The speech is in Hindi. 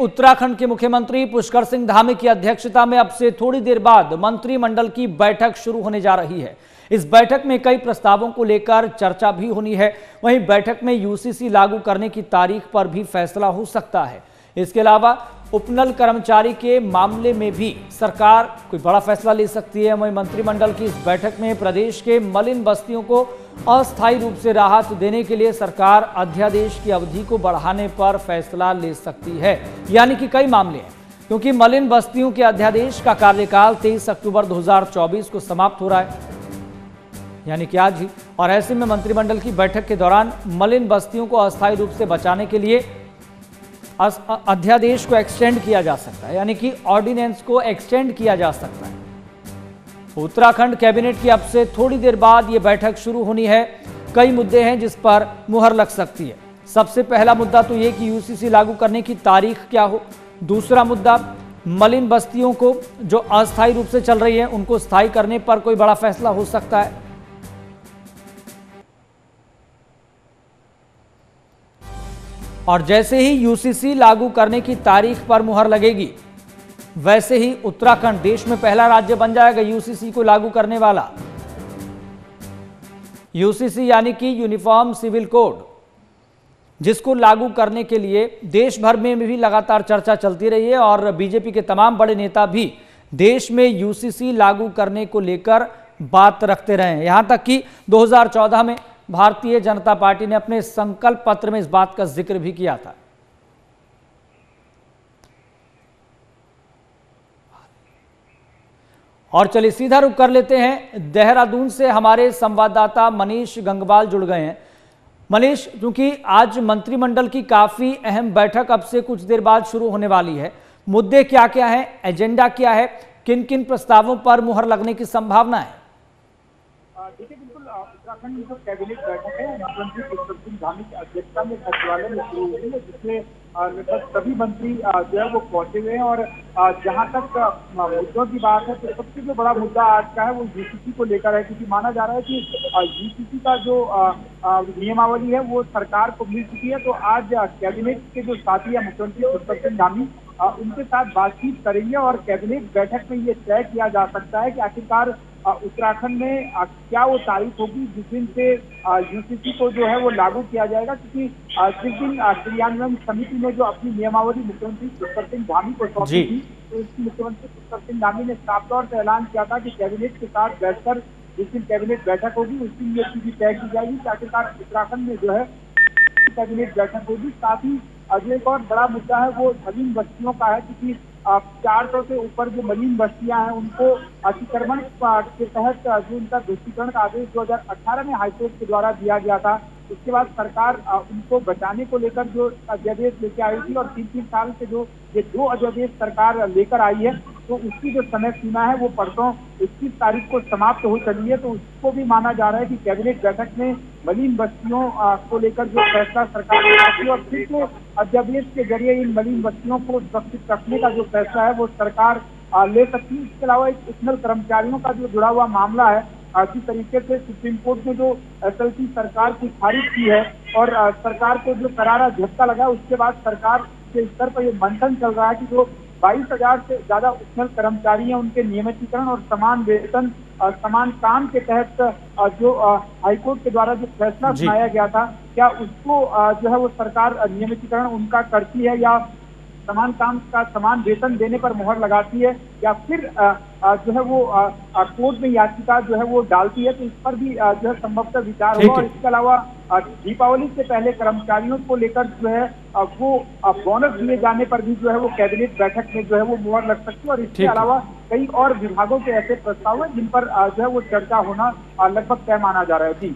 उत्तराखंड के मुख्यमंत्री पुष्कर सिंह धामी की अध्यक्षता में अब से थोड़ी देर बाद मंत्रिमंडल की बैठक शुरू होने जा रही है। इस बैठक में कई प्रस्तावों को लेकर चर्चा भी होनी है। वहीं बैठक में यूसीसी लागू करने की तारीख पर भी फैसला हो सकता है। इसके अलावा उपनल कर्मचारी के मामले में भी सरकार कोई बड़ा फैसला ले सकती है। वहीं मंत्रिमंडल की इस बैठक में प्रदेश के मलिन बस्तियों को अस्थायी रूप से राहत देने के लिए सरकार अध्यादेश की अवधि को बढ़ाने पर फैसला ले सकती है। यानी कि कई मामले हैं, क्योंकि मलिन बस्तियों के अध्यादेश का कार्यकाल 23 अक्टूबर 2024 को समाप्त हो रहा है, यानी कि आज ही। और ऐसे में मंत्रिमंडल की बैठक के दौरान मलिन बस्तियों को अस्थायी रूप से बचाने के लिए अध्यादेश को एक्सटेंड किया जा सकता है, यानी कि ऑर्डिनेंस को एक्सटेंड किया जा सकता है। उत्तराखंड कैबिनेट की अब से थोड़ी देर बाद यह बैठक शुरू होनी है। कई मुद्दे हैं जिस पर मुहर लग सकती है। सबसे पहला मुद्दा तो यह कि यूसीसी लागू करने की तारीख क्या हो। दूसरा मुद्दा, मलिन बस्तियों को जो अस्थायी रूप से चल रही है उनको स्थायी करने पर कोई बड़ा फैसला हो सकता है। और जैसे ही यूसीसी लागू करने की तारीख पर मुहर लगेगी, वैसे ही उत्तराखंड देश में पहला राज्य बन जाएगा यूसीसी को लागू करने वाला। यूसीसी यानी कि यूनिफॉर्म सिविल कोड, जिसको लागू करने के लिए देश भर में भी लगातार चर्चा चलती रही है और बीजेपी के तमाम बड़े नेता भी देश में यूसीसी लागू करने को लेकर बात रखते रहे हैं। यहां तक कि 2014 में भारतीय जनता पार्टी ने अपने संकल्प पत्र में इस बात का जिक्र भी किया था। और चलिए सीधा रुख कर लेते हैं, देहरादून से हमारे संवाददाता मनीष गंगवाल जुड़ गए हैं। मनीष, क्योंकि आज मंत्रिमंडल की काफी अहम बैठक अब से कुछ देर बाद शुरू होने वाली है, मुद्दे क्या क्या हैं, एजेंडा क्या है, किन किन प्रस्तावों पर मुहर लगने की संभावना है? देखिए, बिल्कुल उत्तराखंड में जो कैबिनेट बैठक है मुख्यमंत्री पुष्कर सिंह धामी की अध्यक्षता में सचिवालय में शुरू हुई है, जिसमें लगभग सभी मंत्री जो है वो पहुंचे हुए हैं। और जहां तक मुद्दों की बात है तो सबसे जो बड़ा मुद्दा आज का है वो यूसीसी को लेकर है, क्योंकि माना जा रहा है कि यूसीसी का जो नियमावली है वो सरकार को मिल चुकी है। तो आज कैबिनेट के जो साथी है मुख्यमंत्री पुष्कर सिंह धामी उनके साथ बातचीत करेंगे और कैबिनेट बैठक में ये तय किया जा सकता है कि आखिरकार उत्तराखंड में क्या वो तारीख होगी जिस दिन से यूसीसी को जो है वो लागू किया जाएगा। क्योंकि जिस दिन क्रियान्वयन समिति ने जो अपनी नियमावली मुख्यमंत्री पुष्कर सिंह धामी को सौंपी थी, तो इसकी मुख्यमंत्री पुष्कर सिंह धामी ने साफ तौर से ऐलान किया था कि कैबिनेट के साथ बैठकर जिस दिन कैबिनेट बैठक होगी उस दिन ये चीज तय की जाएगी कि आखिरकार उत्तराखंड में जो है कैबिनेट बैठक होगी। साथ ही अगले एक और बड़ा मुद्दा है वो मलिन बस्तियों का है, क्योंकि 400 से ऊपर जो मलिन बस्तियां हैं उनको अतिक्रमण के तहत जो उनका ध्वस्तीकरण का आदेश 2018 में हाईकोर्ट के द्वारा दिया गया था, उसके बाद सरकार उनको बचाने को लेकर जो अध्यादेश लेके आई थी और 3-3 साल से जो ये 2 अध्यादेश सरकार लेकर आई है, तो उसकी जो समय सीमा है वो परसों 21 तारीख को समाप्त हो चली है। तो उसको भी माना जा रहा है कि कैबिनेट बैठक में मलिन बस्तियों को लेकर जो फैसला सरकार ने किया और फिर जो अध्यादेश के जरिए इन मलिन बस्तियों को सुरक्षित रखने का जो फैसला है वो सरकार ले सकती है। इसके अलावा एक उपनल कर्मचारियों का जो जुड़ा हुआ मामला है, जिस तरीके से सुप्रीम कोर्ट ने जो एसएलपी सरकार की खारिज की है और सरकार को जो करारा झटका लगा, उसके बाद सरकार के स्तर पर ये मंथन चल रहा है कि जो 22,000 से ज्यादा उपनल कर्मचारी हैं उनके नियमितीकरण और समान वेतन समान काम के तहत जो हाईकोर्ट के द्वारा जो फैसला सुनाया गया था, क्या उसको जो है वो सरकार नियमितीकरण उनका करती है या समान काम का समान वेतन देने पर मुहर लगाती है, या फिर जो है वो कोर्ट में याचिका जो है वो डालती है। तो इस पर भी जो है संभवतः विचार होगा। और इसके अलावा दीपावली से पहले कर्मचारियों को लेकर जो है वो बोनस दिए जाने पर भी जो है वो कैबिनेट बैठक में जो है वो मुहर लग सकती है। और इसके अलावा कई और विभागों के ऐसे प्रस्ताव हैं जिन पर जो है वो चर्चा होना लगभग तय माना जा रहा है। जी।